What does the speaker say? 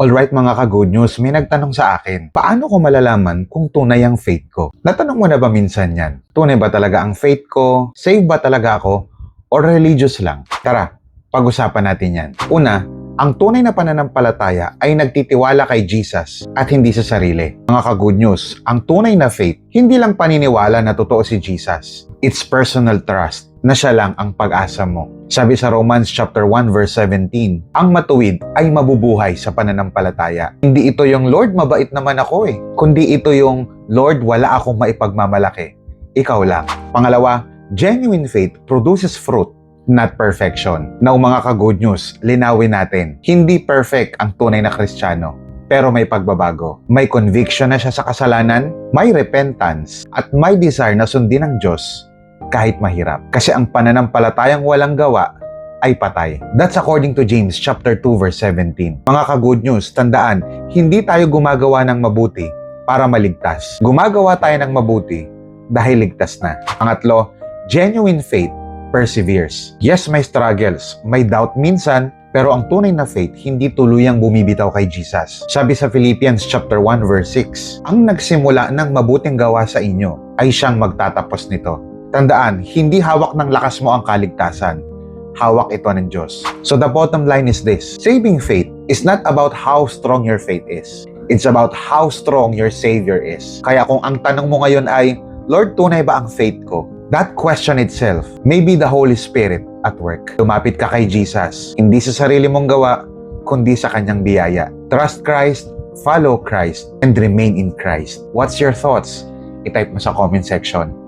Alright mga ka-good news, may nagtanong sa akin, paano ko malalaman kung tunay ang faith ko? Natanong mo na ba minsan yan? Tunay ba talaga ang faith ko? Save ba talaga ako? Or religious lang? Tara, pag-usapan natin yan. Una, ang tunay na pananampalataya ay nagtitiwala kay Jesus at hindi sa sarili. Mga ka-good news, ang tunay na faith, hindi lang paniniwala na totoo si Jesus. It's personal trust na siya lang ang pag-asa mo. Sabi sa Romans chapter 1 verse 17, ang matuwid ay mabubuhay sa pananampalataya. Hindi ito yung Lord, mabait naman ako kundi ito yung Lord, wala akong maipagmamalaki. Ikaw lang. Pangalawa, genuine faith produces fruit, not perfection. Now mga ka-good news, linawin natin. Hindi perfect ang tunay na Kristiyano, pero may pagbabago. May conviction na siya sa kasalanan, may repentance, at may desire na sundin ng Diyos kahit mahirap. Kasi ang pananampalatayang walang gawa ay patay. That's according to James chapter 2 verse 17. Mga ka-good news, tandaan, hindi tayo gumagawa ng mabuti para maligtas. Gumagawa tayo ng mabuti dahil ligtas na. Pangatlo, genuine faith perseveres. Yes, may struggles, may doubt minsan, pero ang tunay na faith hindi tuluyang bumibitaw kay Jesus. Sabi sa Philippians chapter 1 verse 6, ang nagsimula ng mabuting gawa sa inyo ay siyang magtatapos nito. Tandaan, hindi hawak ng lakas mo ang kaligtasan. Hawak ito ng Diyos. So the bottom line is this. Saving faith is not about how strong your faith is. It's about how strong your Savior is. Kaya kung ang tanong mo ngayon ay, Lord, tunay ba ang faith ko? That question itself may be the Holy Spirit at work. Lumapit ka kay Jesus. Hindi sa sarili mong gawa, kundi sa kanyang biyaya. Trust Christ, follow Christ, and remain in Christ. What's your thoughts? I-type mo sa comment section.